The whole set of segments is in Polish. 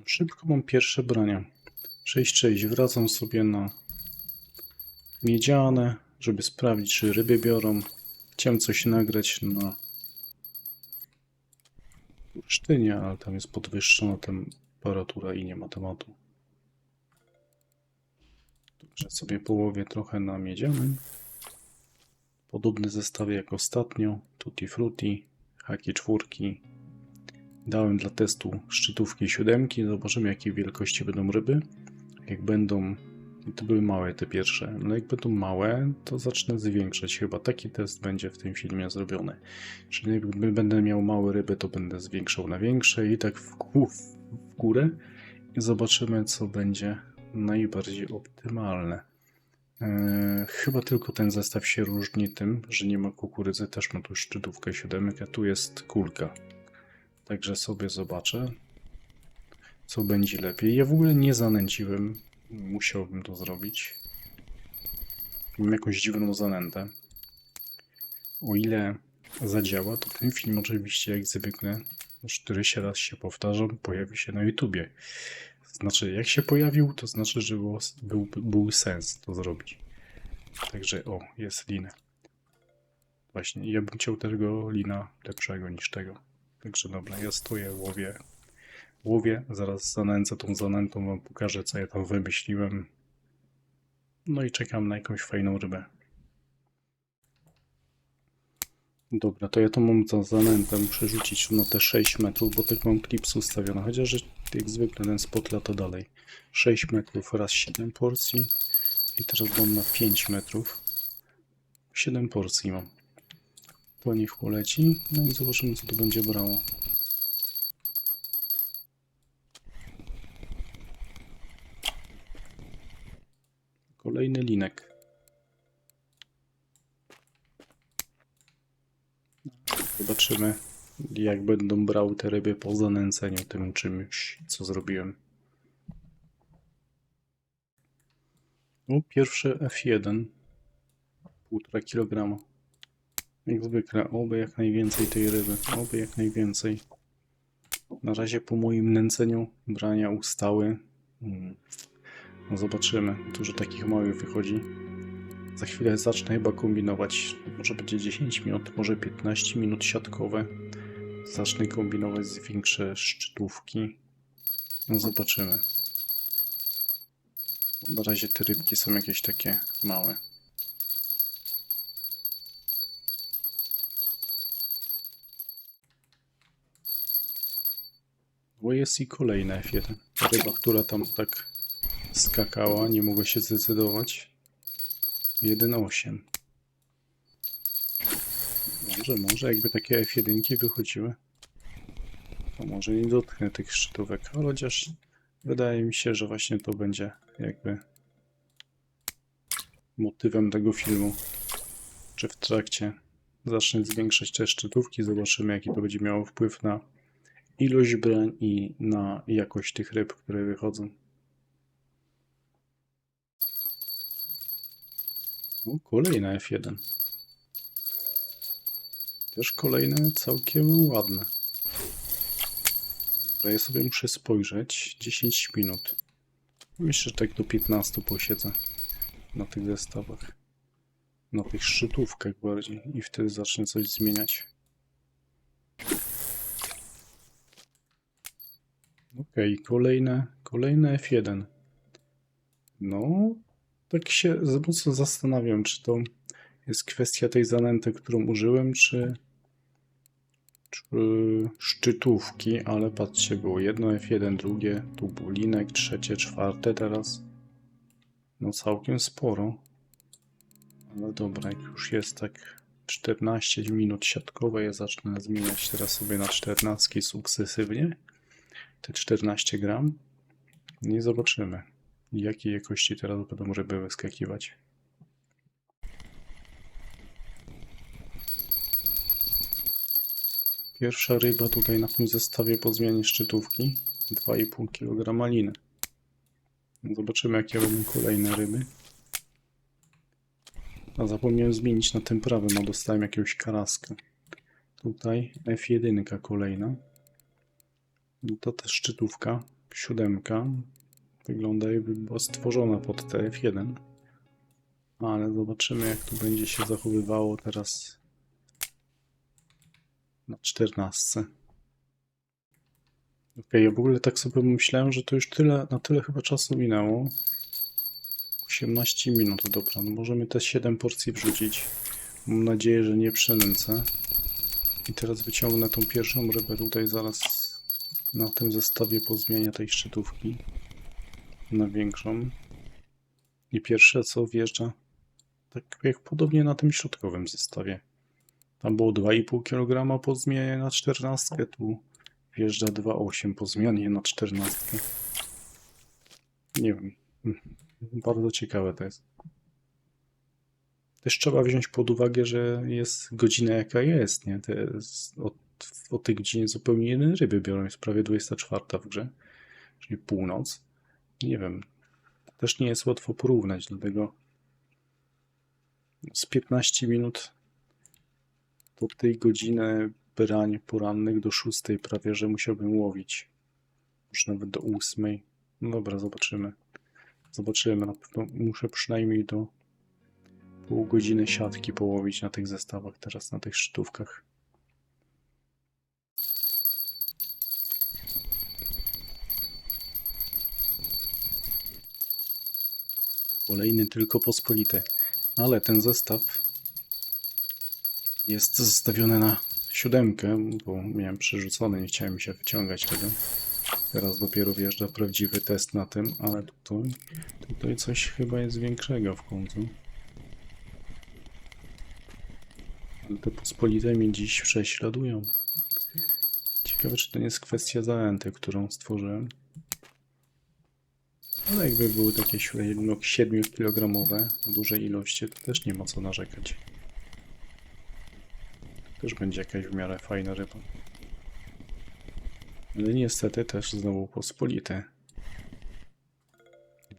Szybko mam pierwsze brania. 6-6. Wracam sobie na miedziane, żeby sprawdzić, czy ryby biorą. Chciałem coś nagrać na bursztynie, ale tam jest podwyższona temperatura i nie ma tematu. Także sobie połowię trochę na miedzianym. Podobny zestaw jak ostatnio. Tutti Frutti, haki 4. Dałem dla testu szczytówki 7. Zobaczymy, jakiej wielkości będą ryby. Jak będą, to były małe te pierwsze, no jak będą małe, to zacznę zwiększać. Chyba taki test będzie w tym filmie zrobiony. Czyli jak będę miał małe ryby, to będę zwiększał na większe i tak w górę i zobaczymy, co będzie najbardziej optymalne. Chyba tylko ten zestaw się różni tym, że nie ma kukurydzy, też ma tu szczytówkę 7, a tu jest kulka. Także sobie zobaczę, co będzie lepiej. Ja w ogóle nie zanęciłem, musiałbym to zrobić. Mam jakąś dziwną zanętę. O ile zadziała, to ten film oczywiście jak zwykle, już któryś raz się powtarzam, pojawi się na YouTubie. Znaczy, jak się pojawił, to znaczy, że był sens to zrobić. Także o, jest lina. Właśnie, ja bym chciał tego lina lepszego niż tego. Także dobra, ja stoję, łowię, zaraz zanęcę tą zanętą, wam pokażę, co ja tam wymyśliłem. No i czekam na jakąś fajną rybę. Dobra, to ja to mam za zanętę, muszę rzucić na te 6 metrów, bo tak mam klips ustawiony, chociaż jak zwykle ten spot lata dalej. 6 metrów raz 7 porcji i teraz mam na 5 metrów. 7 porcji mam. To niech poleci, no i zobaczymy, co to będzie brało. Kolejny linek. Zobaczymy, jak będą brały te ryby po zanęceniu tym czymś, co zrobiłem. O, pierwszy F1. 1,5 kg. Jak zwykle, oby jak najwięcej tej ryby. Oby jak najwięcej. Na razie po moim nęceniu brania ustały. No zobaczymy. Dużo takich małych wychodzi. Za chwilę zacznę chyba kombinować. Może będzie 10 minut, może 15 minut siatkowe. Zacznę kombinować z większe szczytówki. No zobaczymy. Na razie te rybki są jakieś takie małe. Bo jest i kolejna F1. Ryba, która tam tak skakała, nie mogła się zdecydować. 1,8. Może jakby takie F1 wychodziły, to może nie dotknę tych szczytówek, ale chociaż wydaje mi się, że właśnie to będzie jakby motywem tego filmu. Czy w trakcie zacznę zwiększać te szczytówki, zobaczymy, jaki to będzie miało wpływ na ilość brań i na jakość tych ryb, które wychodzą. O, kolejna F1. Też kolejne całkiem ładne. Dobra, ja sobie muszę spojrzeć. 10 minut. Myślę, że tak do 15 posiedzę na tych zestawach. Na tych szczytówkach bardziej. I wtedy zacznę coś zmieniać. Okej, kolejne F1. No, tak się mocno zastanawiam, czy to jest kwestia tej zanęty, którą użyłem, czy szczytówki, ale patrzcie, było jedno F1, drugie, tu był linek, trzecie, czwarte teraz. No całkiem sporo. Ale dobra, jak już jest tak 14 minut siatkowe, ja zacznę zmieniać teraz sobie na 14 sukcesywnie. Te 14 gram. I zobaczymy, jakiej jakości teraz będą ryby wyskakiwać. Pierwsza ryba tutaj na tym zestawie po zmianie szczytówki. 2,5 kg liny. Zobaczymy, jakie będą kolejne ryby. A zapomniałem zmienić na tym prawym, bo dostałem jakiegoś karaskę. Tutaj F1 kolejna. To też szczytówka. siódemka wygląda, jakby była stworzona pod TF1. Ale zobaczymy, jak to będzie się zachowywało teraz na 14. Okej, ja w ogóle tak sobie myślałem, że to już na tyle chyba czasu minęło. 18 minut, dobra, no możemy te 7 porcji wrzucić. Mam nadzieję, że nie przemęcę. I teraz wyciągnę tą pierwszą rybę tutaj zaraz na tym zestawie po zmianie tej szczytówki na większą. I pierwsze co wjeżdża, tak jak podobnie na tym środkowym zestawie. Tam było 2,5 kg po zmianie na 14, tu wjeżdża 2,8 po zmianie na 14. Nie wiem, bardzo ciekawe to jest. Też trzeba wziąć pod uwagę, że jest godzina jaka jest, nie? To jest o tej godzinie zupełnie inne ryby biorą, jest prawie 24 w grze, czyli północ. Nie wiem, też nie jest łatwo porównać, dlatego z 15 minut do tej godziny brań porannych do 6 prawie, że musiałbym łowić. Już nawet do 8. No dobra, zobaczymy. Zobaczymy, na pewno muszę przynajmniej do pół godziny siatki połowić na tych zestawach, teraz na tych szczytówkach. Kolejny tylko pospolity, ale ten zestaw jest zostawiony na 7, bo miałem przerzucony, nie chciałem się wyciągać tego. Teraz dopiero wjeżdża prawdziwy test na tym, ale tutaj coś chyba jest większego w końcu. Ale te pospolite mnie dziś prześladują. Ciekawe, czy to nie jest kwestia zachęty, którą stworzyłem. Ale jakby były takie 7 kg w dużej ilości, to też nie ma co narzekać. To też będzie jakaś w miarę fajna ryba. Ale niestety też znowu pospolite.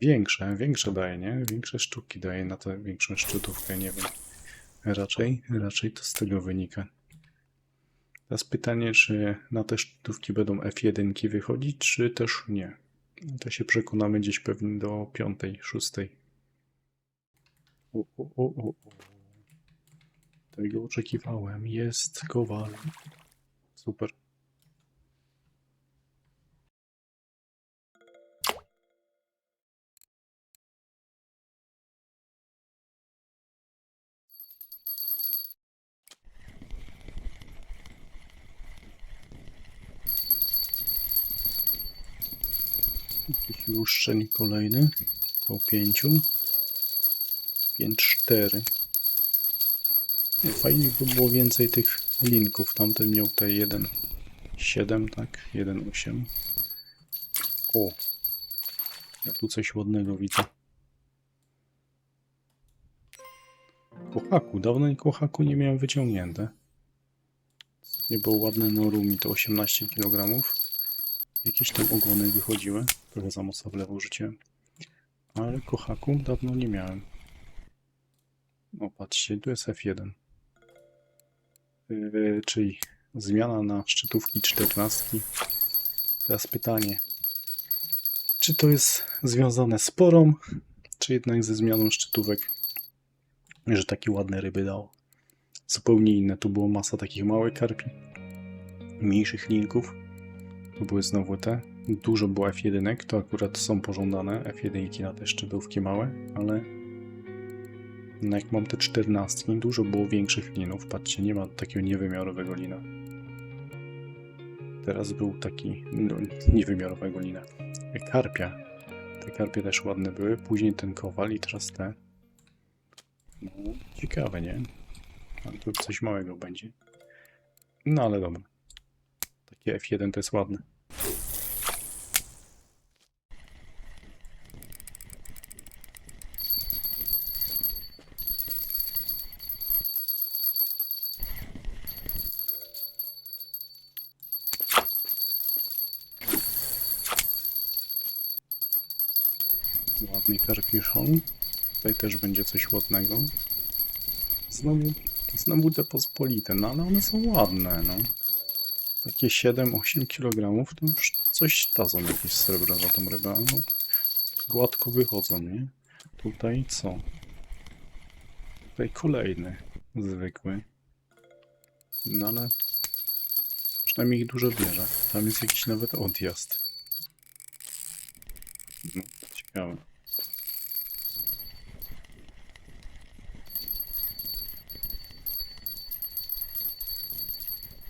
Większe daje, nie? Większe sztuki daje na tę większą szczytówkę, nie wiem. Raczej to z tego wynika. Teraz pytanie, czy na te szczytówki będą F1 wychodzić, czy też nie. To się przekonamy gdzieś pewnie do 5, 6. O. Tego oczekiwałem. Jest kowal. Super. Jakiś luszczeń kolejny. Około 5. 5-4. Fajnie by było więcej tych linków. Tamten miał te 1,7, tak? 1,8. O! Ja tu coś ładnego widzę. Kohaku. Dawno kohaku nie miałem wyciągnięte. Nie było ładne norumi, to 18 kg. Jakieś tam ogony wychodziły. Trochę za mocno w lewo rzuciłem. Ale kohaku dawno nie miałem. O, patrzcie, tu jest F1. Czyli zmiana na szczytówki 14. Teraz pytanie. Czy to jest związane z porą, czy jednak ze zmianą szczytówek? Że takie ładne ryby dało. Zupełnie inne. Tu było masa takich małych karpi. Mniejszych linków. To były znowu te. Dużo było F1, to akurat są pożądane. F1 na te szczytówki małe, ale no jak mam te 14, dużo było większych linów. Patrzcie, nie ma takiego niewymiarowego lina. Teraz był taki niewymiarowego lina. Karpia. Te karpie też ładne były. Później ten kowal i teraz te. No, ciekawe, nie? Ale tu coś małego będzie. No ale dobra. Takie F1 to jest ładne. Ładny karpiszon. Tutaj też będzie coś ładnego. Znowu te pospolite, no ale one są ładne, no. Takie 7-8 kg to już coś dadzą jakieś srebra za tą rybę. No, gładko wychodzą, nie? Tutaj co? Tutaj kolejny. Zwykły. No ale przynajmniej ich dużo bierze. Tam jest jakiś nawet odjazd. No, ciekawe.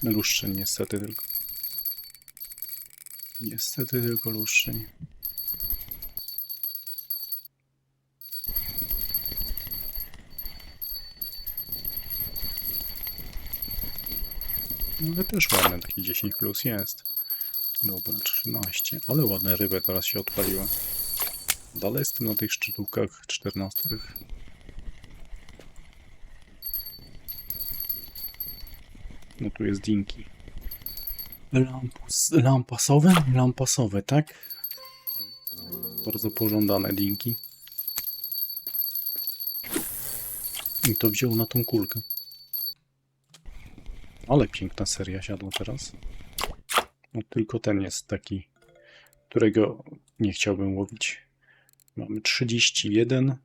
Luszczeń niestety tylko. Niestety tylko luszczeń. No ale też ładne, taki 10 plus jest. Dobra, 13. Ale ładne ryby teraz się odpaliły. Dalej jestem na tych szczytówkach 14. No tu jest dinki. Lampasowe? Lampasowe, tak? Bardzo pożądane dinki. I to wziął na tą kulkę. Ale piękna seria siadła teraz. No tylko ten jest taki, którego nie chciałbym łowić. Mamy 31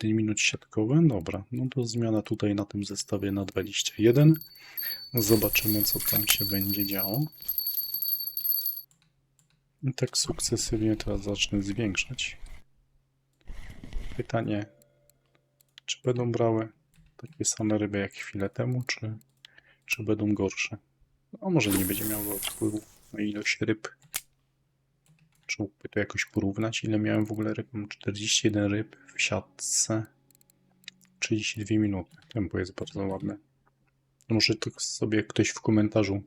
minut siatkowe. Dobra, no to zmiana tutaj na tym zestawie na 21. Zobaczymy, co tam się będzie działo. I tak sukcesywnie teraz zacznę zwiększać. Pytanie, czy będą brały takie same ryby jak chwilę temu, czy będą gorsze? No może nie będzie miało wpływu na ilość ryb. Czy mógłby to jakoś porównać? Ile miałem w ogóle ryb? Mam 41 ryb w siatce. 32 minuty. Tempo jest bardzo ładne. Może to sobie ktoś w komentarzu,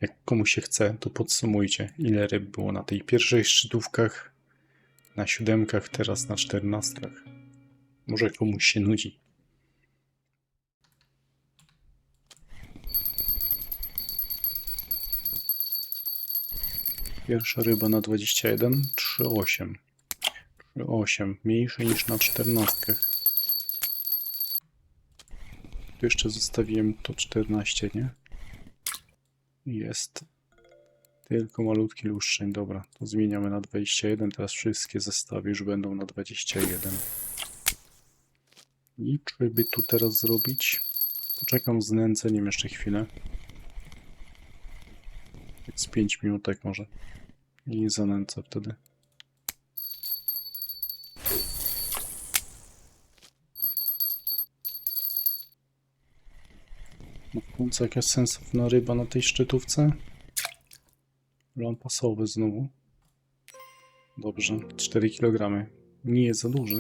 jak komuś się chce, to podsumujcie, ile ryb było na tej pierwszych szczytówkach, na 7, teraz na 14. Może komuś się nudzi. Pierwsza ryba na 21, 3,8. 3,8, mniejsze niż na 14. Tu jeszcze zostawiłem to 14, nie? Jest tylko malutki luszczeń. Dobra, to zmieniamy na 21. Teraz wszystkie zestawy już będą na 21. I czy by tu teraz zrobić? Poczekam z nęceniem jeszcze chwilę. Z 5 minutek może. I zanęcę wtedy. No w końcu jakaś sensowna ryba na tej szczytówce. Lampasowy znowu. Dobrze, 4 kg. Nie jest za duży,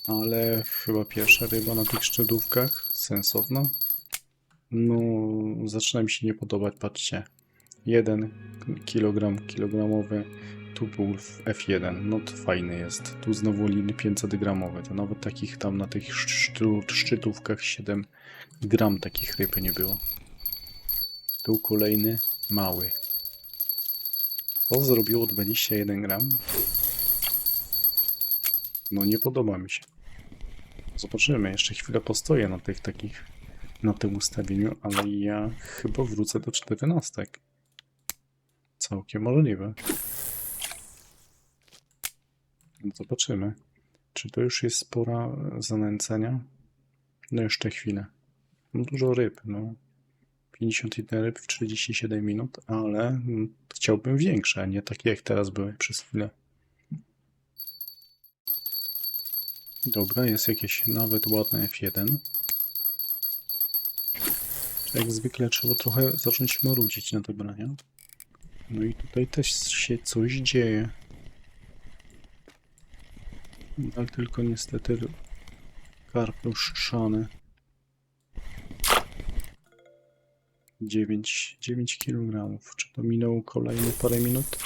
ale chyba pierwsza ryba na tych szczytówkach. Sensowna. No, zaczyna mi się nie podobać, patrzcie. 1 kilogramowy tubulf F1, no to fajny jest. Tu znowu liny 500 gramowe, to nawet takich tam na tych szczytówkach 7 gram takich ryb nie było. Tu kolejny mały. To zrobiło 21 gram. No nie podoba mi się. Zobaczymy, jeszcze chwilę postoję na tych takich, na tym ustawieniu, ale ja chyba wrócę do 14. Całkiem możliwe. Zobaczymy. Czy to już jest pora zanęcenia? No jeszcze chwilę. No dużo ryb, no. 51 ryb w 47 minut, ale chciałbym większe, a nie takie jak teraz były przez chwilę. Dobra, jest jakieś nawet ładne F1. Jak zwykle trzeba trochę zacząć marudzić na te brania. No i tutaj też się coś dzieje. Ale tylko niestety karp lustrzany. 9 kg. Czy to minęło kolejne parę minut?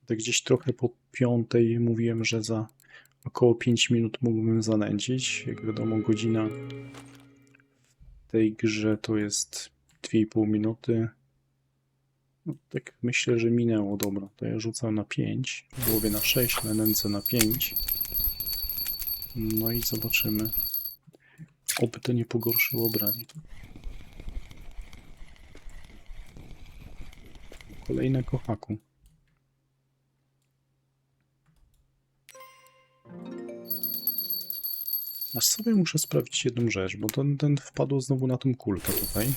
Tak gdzieś trochę po 5 mówiłem, że za około 5 minut mógłbym zanęcić. Jak wiadomo, godzina w tej grze to jest 2,5 minuty. No, tak myślę, że minęło. Dobra, to ja rzucam na 5, łowię na 6, na nęcę na 5. No i zobaczymy. Oby to nie pogorszyło branie. Kolejne kochaku. Aż sobie muszę sprawdzić jedną rzecz, bo ten wpadł znowu na tą kulkę tutaj.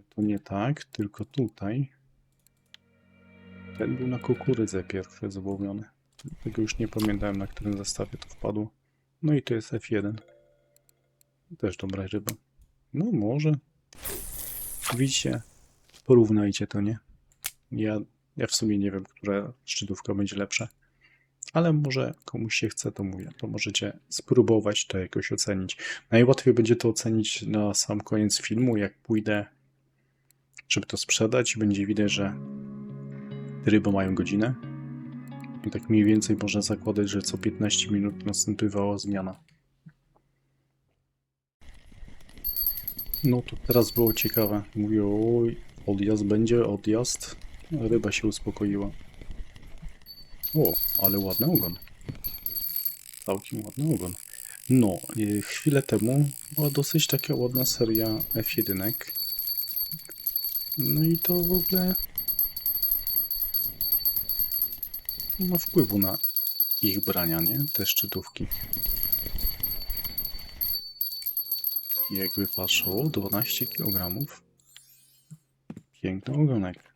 To nie tak, tylko tutaj. Ten był na kukurydzę pierwszy złowiony. Tego już nie pamiętałem, na którym zestawie to wpadło. No i to jest F1. Też dobra ryba. No może. Widzicie? Porównajcie to, nie? Ja w sumie nie wiem, która szczytówka będzie lepsza. Ale może komuś się chce, to mówię. To możecie spróbować to jakoś ocenić. Najłatwiej będzie to ocenić na sam koniec filmu, jak pójdę, żeby to sprzedać. Będzie widać, że ryby mają godzinę. I tak mniej więcej można zakładać, że co 15 minut następowała zmiana. No to teraz było ciekawe. Mówię, oj, odjazd będzie, odjazd. Ryba się uspokoiła. O, ale ładny ogon. Całkiem ładny ogon. No, chwilę temu była dosyć taka ładna seria F1. No i to w ogóle nie ma wpływu na ich brania, nie? Te szczytówki. Jakby patrzyło, 12 kg. Piękny ogonek.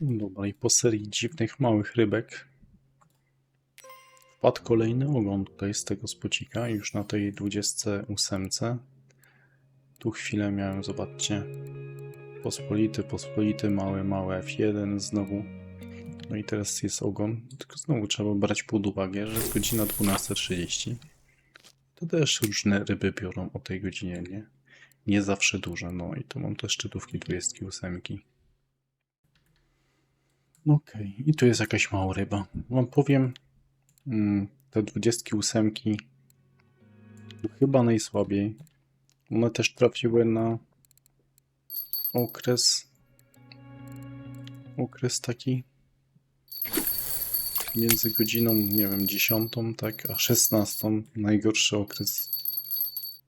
Dobra, i po serii dziwnych małych rybek wpadł kolejny ogon tutaj z tego spocika, już na tej 28. Tu chwilę miałem, zobaczcie, pospolity, mały F1 znowu. No i teraz jest ogon, tylko znowu trzeba brać pod uwagę, że jest godzina 12:30. To też różne ryby biorą o tej godzinie, nie? Nie zawsze duże, no i tu mam te szczytówki 28. Okej, i tu jest jakaś mała ryba. Wam powiem, te 28 chyba najsłabiej. One też trafiły na okres taki między godziną, nie wiem, 10, tak, a 16. Najgorszy okres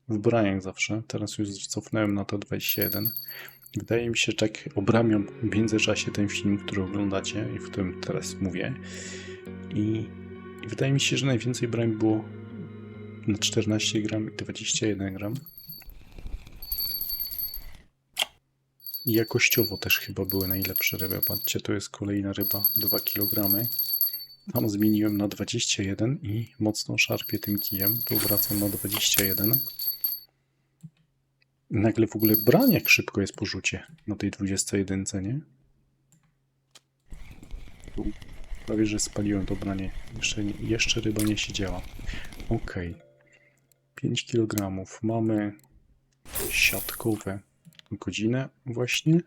w braniach zawsze. Teraz już cofnąłem na to 21. Wydaje mi się, że tak obramiam w międzyczasie ten film, który oglądacie i w którym teraz mówię. I wydaje mi się, że najwięcej brań było na 14 gram i 21 gram. I jakościowo też chyba były najlepsze ryby. Patrzcie, to jest kolejna ryba, 2 kg. Tam zmieniłem na 21 i mocno szarpię tym kijem. Tu wracam na 21. Nagle w ogóle brań jak szybko jest po rzucie na tej 21, nie? Tu prawie, że spaliłem to branie. Jeszcze ryba nie siedziała. Ok. 5 kg. Mamy siatkowe godzinę właśnie.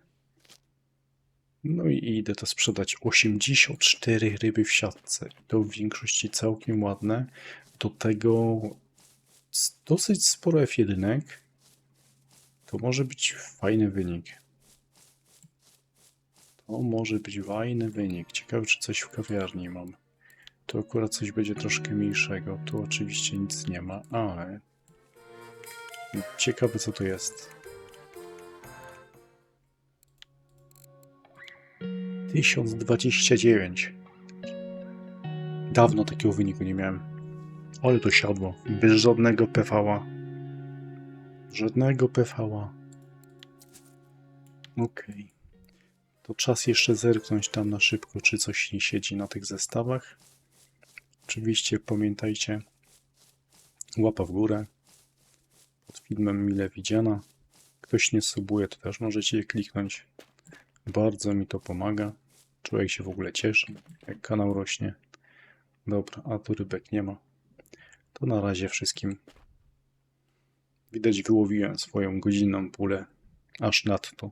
No i idę to sprzedać. 84 ryby w siatce. To w większości całkiem ładne. Do tego dosyć sporo F1. To może być fajny wynik. To może być fajny wynik. Ciekawe, czy coś w kawiarni mam. Tu akurat coś będzie troszkę mniejszego. Tu oczywiście nic nie ma, ale ciekawe, co to jest. 1029. Dawno takiego wyniku nie miałem. Ale to siadło. Bez żadnego PV-a. Żadnego PV-a. Okej. To czas jeszcze zerknąć tam na szybko, czy coś nie siedzi na tych zestawach. Oczywiście pamiętajcie, łapa w górę. Pod filmem mile widziana. Ktoś nie subuje, to też możecie je kliknąć. Bardzo mi to pomaga. Człowiek się w ogóle cieszy, jak kanał rośnie. Dobra, a tu rybek nie ma. To na razie wszystkim. Widać, wyłowiłem swoją godzinną pulę aż nadto.